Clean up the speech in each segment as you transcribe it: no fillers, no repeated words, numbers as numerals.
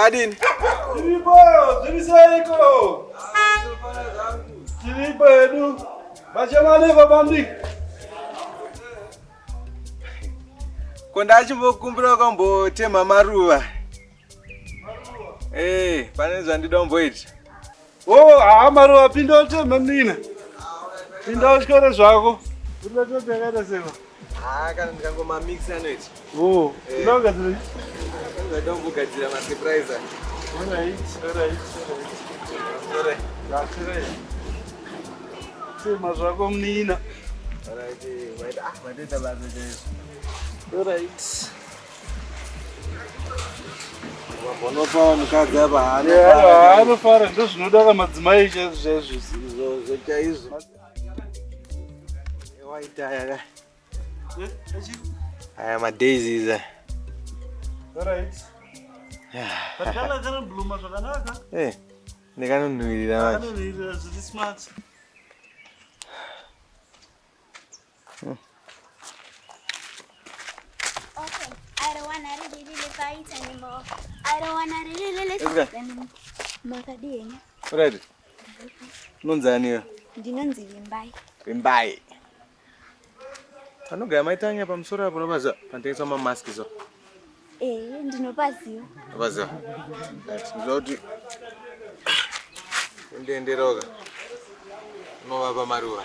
Makadini. Tiripo, tirisaiko. Tiripo edu. Machamane babambi. Kondachimbokumbira kwambotema maruva. Pane zvandida kumboita. Maruva pinda utema mnina. Pinda utyore zvako. Urikutopekata sema. Kana ndikangomamixa anoita. Unogadzira. Ndinoda kumbogadzira masurprise. Alright. Sema zvako mnina. Alright, matoita basa chaizvo. Alright. Wabvonopawo mukadzi apa anofara ndozvinoda madzimai chaizvo chaizvo. Waita aya madaisies. Alright. Pakala kana bluma zvakanaka. Ndikanonhuhwirira manje. Kanonhuhwirira zviri smart. I don't wanna really fight anymore. I don't wanna really fight anymore. Makadini. Alright. Nonzani yo? Ndinonzi Vimbai. Vimbai. Anogaya maitanya pamusoro apo nobaza pantengeswa mamask so. Ndinopaziva. Nobaziva. Ndoti ndienderoka. Novapa maruva.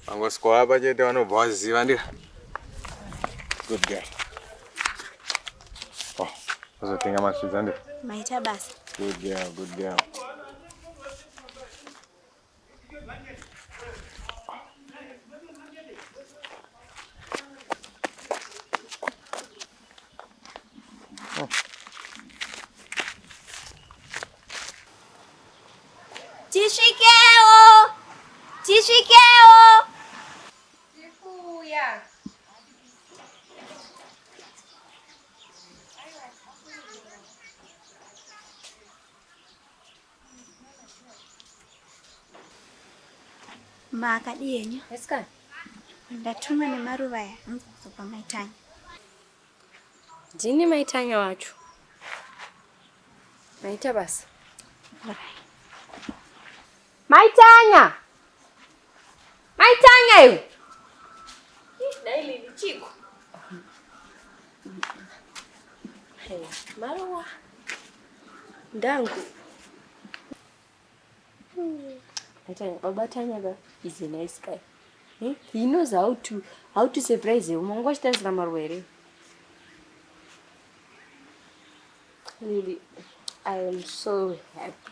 Angoswa apa chete vanobva vaziva ndika. Good guy. Uzotenga masvidza ndika. Maita basa. Good girl. Tisvikeo. Tikuya. Makadini. Yes, ka. Ndatuma nemaruva aya anzokupa maitanya. Ndini maitanya wacho. Maita basa. Maitanya iwe. Daili lichiko. Maruva. Ndangu. Maitanya, Babatanya is a nice guy. He knows how to surprise you. Mongosh tells Ramarwere. Really, I am so happy.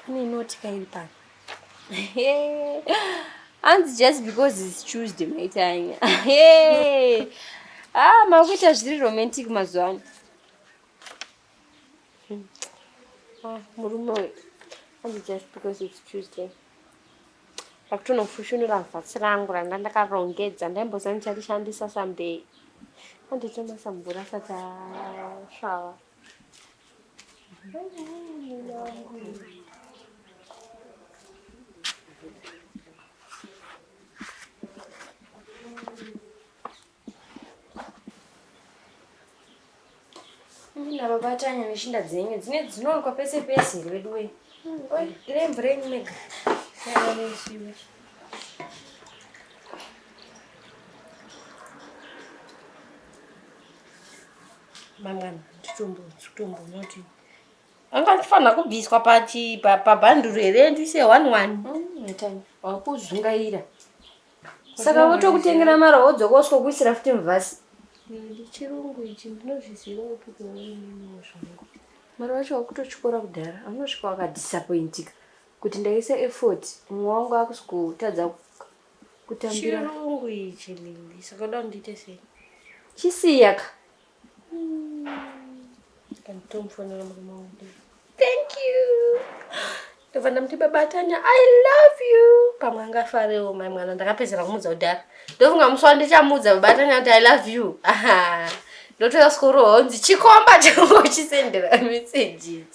Can you not kind of and just because it's Tuesday, my time. Makuita zviri romantic mazuano. Murume, and just because it's Tuesday. Pakutonofushunura bvudzi rangu ranga ndakarongedza ndaimboziva ndicharishandisa someday. Anditema sambura asati asvava. Babatanya neshinda dzenyu dzinowanikwa pese pese redu we. Rembo renyu mega. Mangana titombo noti. Angafana kubviswa pabhanduru here ndise 11. Netanya. Wakuzvingaira. Saka wotokutengera mara wodzokoswa kuisira futi mvhasi. Chirungu ichi ndinozviziva kuti zvangu. Mara wacho wakutochikora kudhara. Unosvika wakadisappointika kuti ndaisa effort mumwe wangu akusikutadza kutambira. Chirungu ichi Lili. Saka da ndiite sei? Chisiyaka. Kantomfonera murume wangu. Thank you. ndovanda muti baba Tanya I love you pamwanga fareo mai mwana ndakapedzera kumudza kudhara ndofunga muswa ndichamudza baba Tanya kuti I love you aha ndotoya skoro ndichikomba changu chisendera message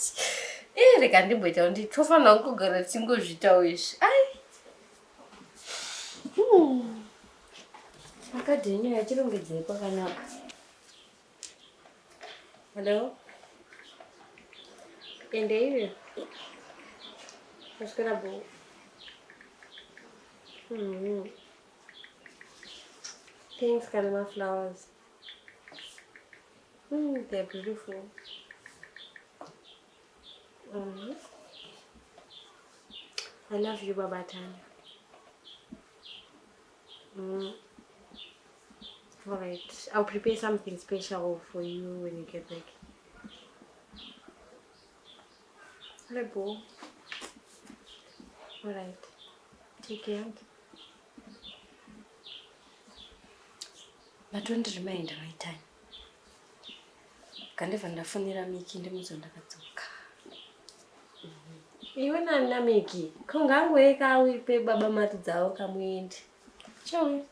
rega ndimboita kuti tofanira kugara tingozvitawo izvi ai akadhenya yachirongedzei kwakanaka. Hello? Ende hivi? Nashikana bo. Thanks, Kalima flowers. They're beautiful. I love you, Baba Tanya. Alright, I'll prepare something special for you when you get back. Hello. Alright, take care. But don't remind my time. Kandeva ndafonera Miki ndimuzo ndakadzoka. Iwe nana Miki, kungangweka uipe baba mati dzawo kamuende. Chau.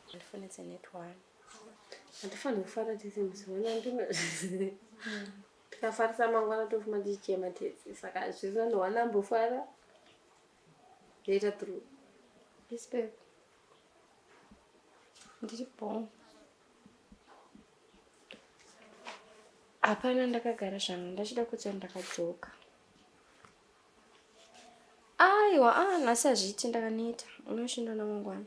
Ndifonetse network. Andifanira kufara tisi msona ndino. Tikafarisa mangwana tofuma ndichema tesi. Saka zvino ndowana mbofara. Data through. Yes babe. Ndiripo. Hapana ndakagara zvangu ndachida kuti ndakadzoka. Aiwa, nhasi hazviiti ndakaneta. Unoshinda namangwana.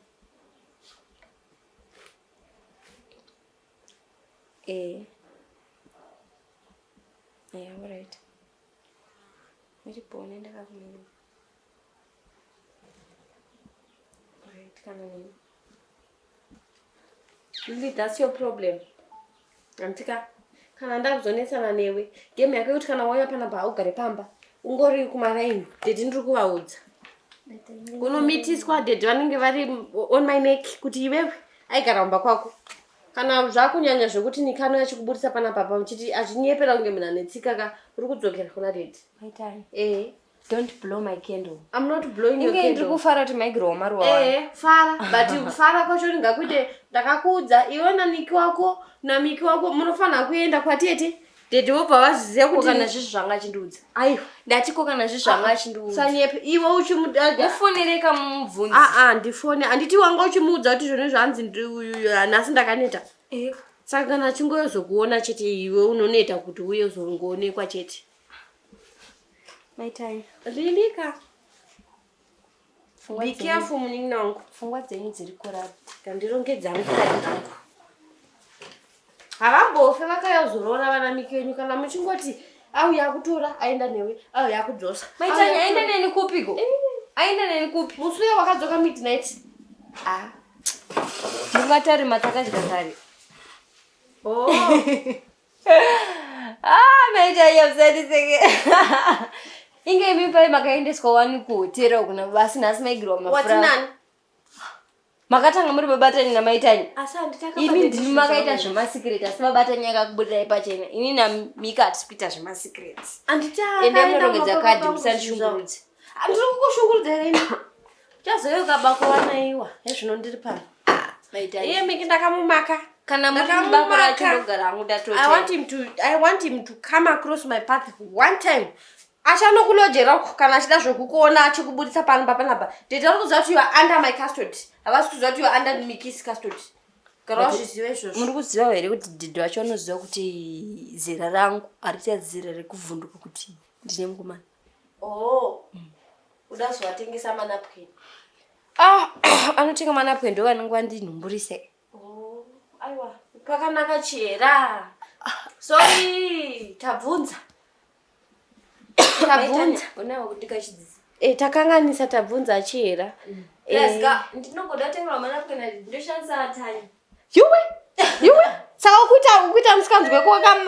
Yeah, alright. Ndiripo ndakakumira. Alright, kana nini? Lily, that's your problem. Antika. Kana ndakuzonetsana newe game yako kuti kana wauya pana ugare pamba ungori kumaraini dedi ndiri kuvaudza unomitiswa dedi vanenge vari on my neck kuti iwewe aigara mumba kwako kana zvakunyanya zvekuti nikano yachikuburisa pana papa uchiti achinyepera kunge munhu anetsika ka uri kudzokera kuna dedi don't blow my candle. I'm not blowing your candle. Ndiri kufara kuti maigiro wamaruwa fara but kufara kwacho ngakuite ndakakudza iwe naniki wako namiki wako munofanira kuenda kwatete dedi wobva vaziziva kuti kana zvezvi zvanga chindudza aiwa ndatiko kana zvezvi zvanga chindudza sanyepe iwe uchimudaga ufonereka mumubvunzi ndifone anditi wanga uchimuudza kuti zvone zvanzi nhasi ndakaneta saka kana achingozokuona chete iwe unoneta kuti uye uzongoonekwa chete. My time. Lilika. Be careful muningi wangu. Fungwa dzenyu dziri kurapa. Kandirongedza mukati. Havambofe vakayazorora vana Miki wenyu kana muchingoti auya kutora aenda newe auya kudzosa. My time aenda neni kupiko? Aenda neni kupi? Musuya wakadzoka midnight. Mungatari matakadya kare. My time yapsatiseke. Inge mipai makaendeswa wani kuhotera kuna basi nhasi maigirwa mafura. Wati nani? Makatanga muri babatani na maitani. Ini ndimi makaita zvemasikireti asi mabatani akakubudirai pachena. Ini naMika hatisikuita zvemasikireti. Ende munongedza kadhi musandishungurudze. Andiri kukushungurudza ini. Chazoyo kabako wanaiwa. Hezvino ndiri pano. Maitani. Iye Miki ndakamumaka. Kana muri bakora chinogara hangu ndatotera. I want him to come across my path one time. Achano kulojera kana achida zvokukuona achikuburitsa pano papanapa. Ndetari kuziva kuti you are under my custody. Havasi kuziva kuti you are under Miki's custody. Gara wazviziva izvozvo. Muri kuziva here kuti dhedhe wacho anoziva kuti zera rangu harisi zera rekuvhunduka kuti ndine mukomana. Uda zowatengesa manapkin. Anotenga manapkin ndo vanenge vandinhumburise. Aiwa, pakanaka chera. Sorry, tabvunza. Tabvunza. Unawo kudika chidzizi. Takanganisa tabvunza chera. Let's ndinogoda tenga manapkin ndoshandisa time. Yuwe. Saka ukuita musikanzwe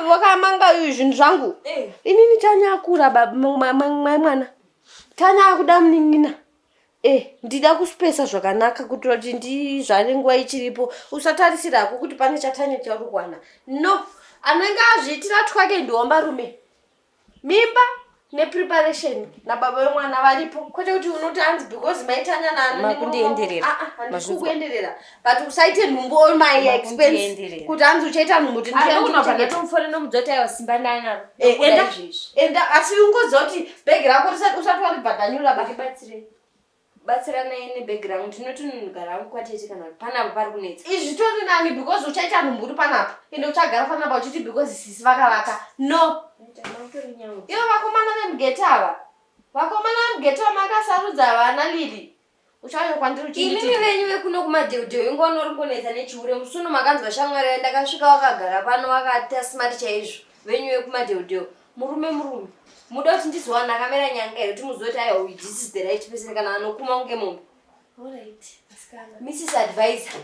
wakamanga zvinhu zvangu. Inini Tanya akura mwana. Tanya akuda muningina. Ndida kuspesa zvakanaka kuitira kuti ndizvane nguva ichiripo usatarisirako kuti pane chatanya charukwana. No, anenge azviitira twake ndiwamba rume. Mimba nepreparation nababa vemwana varipo kwete kuti unoti hanzi because maitanyana makuenderera but usaite nhumbo my expense kuti hanzi uchaita nhumbo tindiatomufore nomudzota simba ndanaro enda asi ungozoti bhegi rako usati waribhadhanyura batsiranai nebhegi rangu ndinoti nugara kwatete kana panapo pari kunetsa izvi zvitori nani because uchaita nhumbo uri panapo ende uchagara panapa uchiti because sisi vakavaka no ivo vakomana vemugete ava makasarudza vana lili uchauya kwandiri inini venyu vekuno kumadheudheu ingonori kunetsa nechiure musuno makanzwa shamwari ndakasvika wakagara pano wakata smart chaizvo venyu vekumadheudheu murume muda kuti ndizowana akamera nyanga here kuti muzoti aiwa this is the right person kana anokuma kunge munhu Mrs.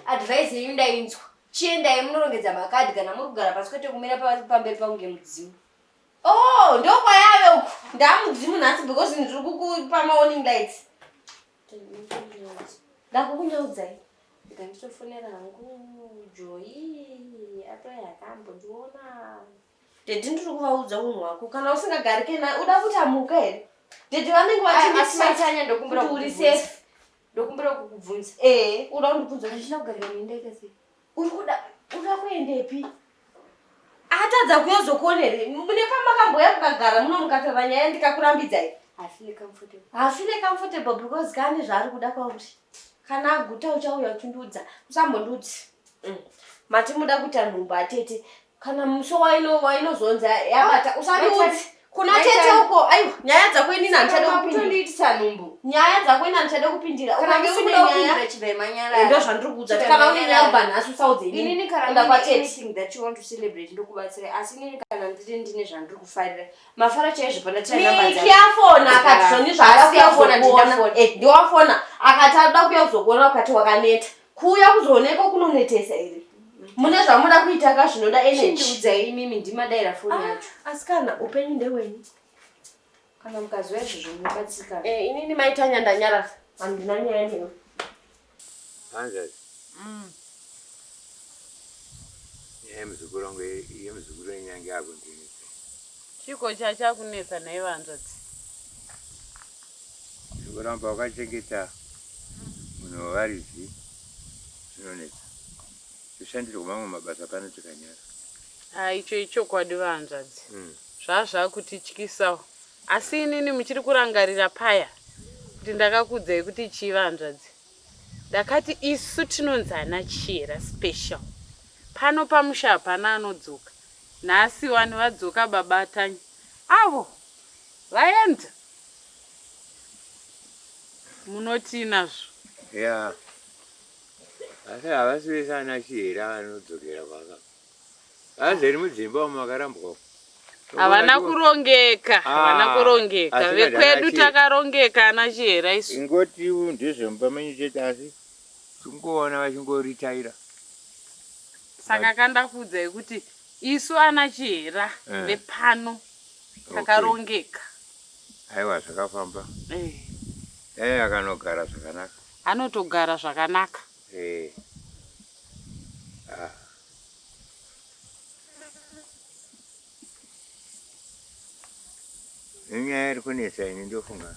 Advisor yenyu ndainzwa chiendai munorongedza makadhi kana muri kugara pasi kwete kumira pamberi pangu ngemudzimu ndokwayave uku ndamudzimu nhasi because ndiri kukupa morning lights ndakukunyaudzai ndanditofonera hangu joyi atoyakambodziona dedi ndiri kuvaudza unhu wako kana usingagari kena uda kuti amuka here dedi vanenge vachimaichanya ndokumbira uri safe ndokumbira kukubvunza uda kundibvunza achina kugarira mindaikasi uri uda kuendepi atadza kuyozokuonere mune pamakamboya kukagara muno mukataura nyaya ndikakurambidzai hafile comfortable because kane zvaari kuda kwauri kana aguta uchauya uchindiudza usambondiudzi mati muda kuita nhumba atete kana muso wainozonza yabata usandiudzi kuna tete uko aiwa nyaya dzako ini nandichada kupindira nhumbu nyaya dzako ini nandichada kupindira ukange une nyaya chivemanyara ndo zvandiri kuudza kana une nyaya kubva nhasi usaudze inini kana anything that you want to celebrate ndokubatsira asi inini kana ndine zvandiri kufarira mafara chaizvo pandachayafona akati zvoni zvakafona ndiwafona akati ada kuya kuzokuona ukati wakaneta kuuya kuzooneka kunonetesa here mune zvamuda kuita ka zvinoda energy udzai imimi ndimadaira foni yacho asi kana upenyu ndewenyu kana mukazwa izvozvo munobatsika inini maitanya ndanyarasa handina nyaya newe hanzazi yemuzukuru wangu yemuzukuru wenyange yako ndinise chiko chachakunetsa naye vanzvadzi kuramba wakachengeta munhu wavaridzi zvinonetsa kushandira kumamwe mabasa pano tikanyara icho ichokwadi vanzvadzi zvazvakutityisawo asi inini muchiri kurangarira paya kuti ndakakudzai kuti chii vanzvadzi ndakati isu tinonzi ana chiyera special pano pamusha hapana anodzoka nhasi wani vadzoka babatanyi avo vaenda munotinazvo ya asi havasi vese ana chiyera vanodzokera kwaka Zviri Mudzimba makarambwa havana kurongeka vekwedu takarongeka ana chiyera isu ingoti ndezvemupa menyu chete asi tingoona vachingoritaira saka kandakuudzai kuti isu ana chiyera vepano takarongeka aiwa zvakafamba akanogara zvakanaka anotogara zvakanaka inyaya iri kunetsa ini ndofunga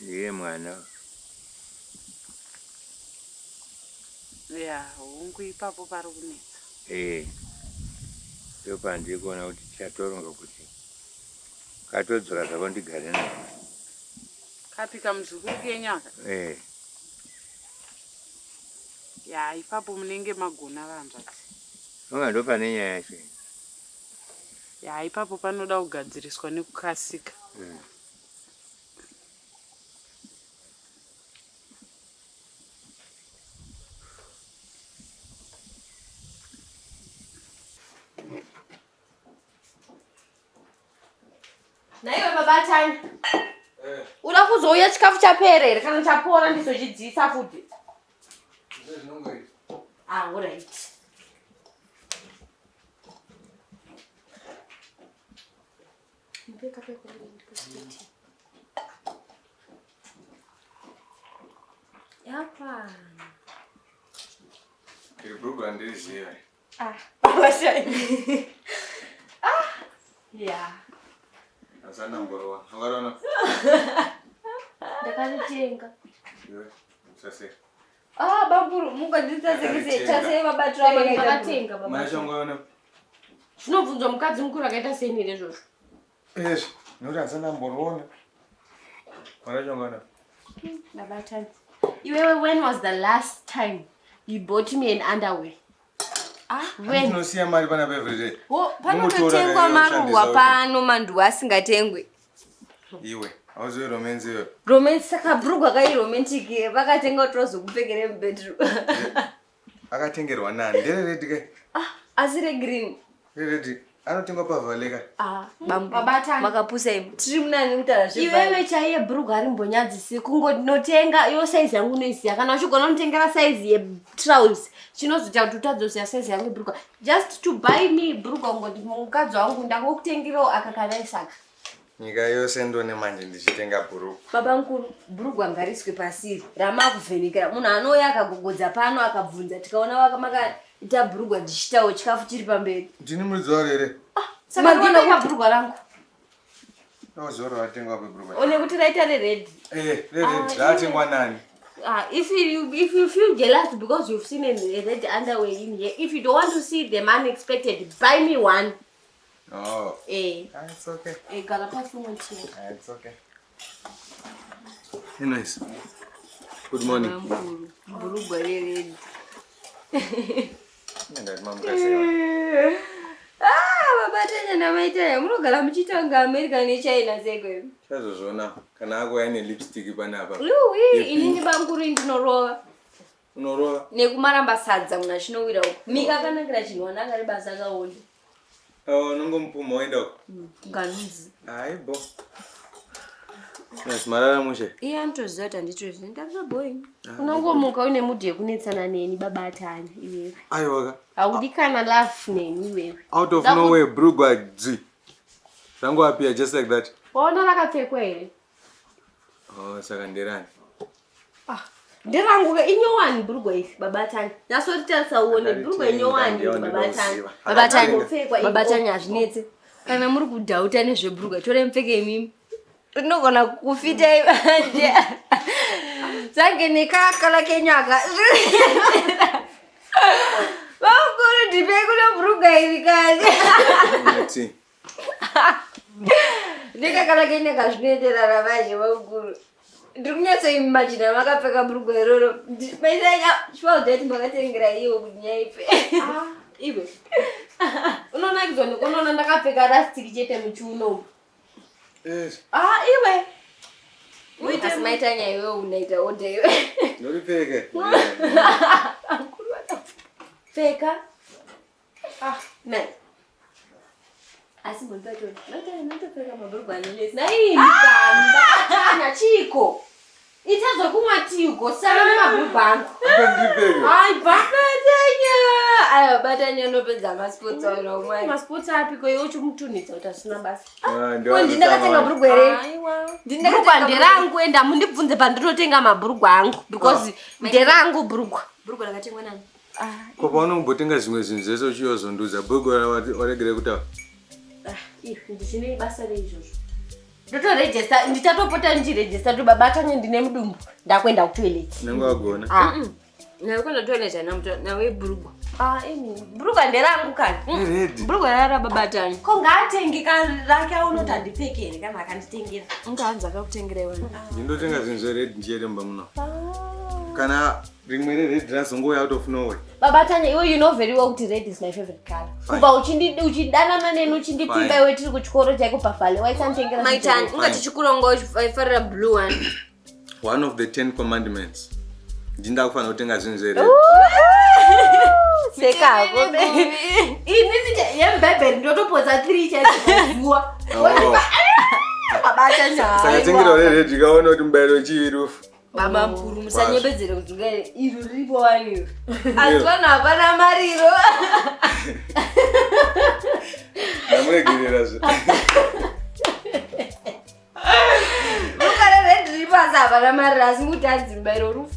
ndiye mwana hungu ipapo pari kunetsa ndopandiri kuona kuti tichatoronga kuti katodzora zvako ndigare nako kapika muzukuru kenyaka ipapo munenge magona vanzvadzi nonga ndopane nyaya yacho ipapo panoda kugadziriswa nekukasika naiwe babatani uda kuzouya chikafu chapera here kana chapora ndizochidziisa futi alright yapa iribhuku handiriziva babashai yeah Sana mboro. Ungarona? Ndakaritenga. Sase. Bamburu mukadzitsasekese chase mabatira makatenga baba. Mashongona. Zvinobvunzwa mukadzi mukuru akaita senire izvozvo. Yes. Nora sana mboro. Mashongona. Nabatani. When was the last time you bought me an underwear? When? No see mari pana everyday. Panotengwa maruwa pano manduwa asingatengwe. Iwe. Auzo romance yo. Romance saka brugwa kai romantic vakatenga trozo kupfekere bedroom. Akatengerwa nani? Nderedi kai. Asire green. Nderedi. Anotengwa pavaleka. Babatani. Makapusa imi. Tiri munani mutara zvibva. Iwewe chaiye brugwa ari mbonyadzisi kungonotenga yo size yangu noisiya kana uchigona unotengera size ye trousers. Chinozoita kuti utadzosa size yangu brugwa. Just to buy me brugwa ngoti mukadzi wangu ndangokutengerawo akakanaisaka. Nyika yose ndone manje ndichitenga bhuruku. Baba nkuru, bhuruku ngariswe pasiri. Rama kuvhenikira. Munhu anouya akagogodza pano akabvunza tikaona makaita bhuruku ndichitawo chikafu chiri pamberi. Ndini mudziwa here. Saka ndinoka bhuruku rangu. Zoro watengwa bhuruku. One kuti raita red. Red. Ratengwa nani? If you feel jealous because you've seen a red underwear in here, if you don't want to see them unexpected, buy me one. Oh. It's okay. It's okay. Nice. Good morning. Bhuruku red. Nenda mama kasi. Baba tanya na maitanya munogara muchitanga America ne China sekwe. Chazozvona kana ako ane lipstick panapa. Inini banguru ndinorova. Unorova? Nekumaramba sadza muna chinowira uko. Mika kanakira chinwana akari basa kaonde. Nongomupuma waenda uko. Nganzi. Aibo. Marara mushe. Iye antoziva kuti handitozi ndakaboi. Unongomuka une mudhi yekunetsana neni babatani iwewe. Aiwaka. Haudi kana laugh neni iwewe. Out of nowhere brugwa dzi. Rangu appear just like that. Waona rakapfekwa here? Saka nderani. Nderangu inyowani brugwa isi babatani. Nasotitarisa uone brugwa inyowani babatani. Babatani hazvinetse. Kana muri kudhauta nezvebrugwa tore mupfeke mimi. Rinogona kufita ibanje. Zange nekakala kenyaka. Vakuru ndipei kuno brugwa iri kazi. Nekakala kenyaka zvinoenderana vazhe vakuru. Ndikunyatso imagine makapfeka brugwa iroro. Maitanya chivaudzati makatengera iwo kuti nyaipe. Iwe. Unoona kizoni unoona ndakapfeka rastiki chete muchiuno. Yes. Iwe. Uita maitanya iwe unaita order iwe. Ndoripfeke. Ankuru atapfeka. Nice. Asi mbonpato. Notapfeka mabhurugwa anonesi. Ndakatanya chiko. Itazokumwa tiko sana nemabhurugwa angu. Babatanya. Babatanya nopedza masports awo mwana. Masports apiko iwe uchimutunitsa kuti asina basa. Ndinakatenga bhurugwa here. Bhurugwa nderangu enda mundibvunze pandinotenga mabhurugwa angu because nderangu bhurugwa. Bhurugwa rakatengwa nani? Ko paunombotenga zvimwe zvinhu zvese uchiyozondudza bhurugwa waregere kutaura. Ndisine basa reizvozvo. Ndotoregister ndichatopota ndichiregister to babatanya ndine mudumbu ndakwenda kutoilet. Nengo wagona. Nakwenda toilet nawe bhurugwa. Bhurugwa nderangu kani. Bhurugwa rara babatanya. Ko ngaatenge rake aunoti handipfekere kana akanditengera. Ungaanza akakutengera iwe. Ndinotenga zvinhu zvered njere mba muno. Kana rimwe red razongoya out of nowhere. Babatanya iwe you know very well kuti red is my favorite color. Kuba uchidanana neni uchindipimba iwe tiri kuchikoro chaiko pafale waisanditengera. Maitani ungati chikurongo ifarira blue one. One of the 10 commandments. Ndinda kufanira kutenga zvinhu zvered. Sekako. Inini yembebe ndotopodza 3 chaizwa. Babatanya. Saka tengera red ikaona kuti mubayiro chiirufu. Baba mkuru musanyebedzere kuzungare iro ripo wani. Azwana hapana mariro. Namuregerera zve. Ukare red ripo hapana mariro asi kuti anzi mubayiro rufu.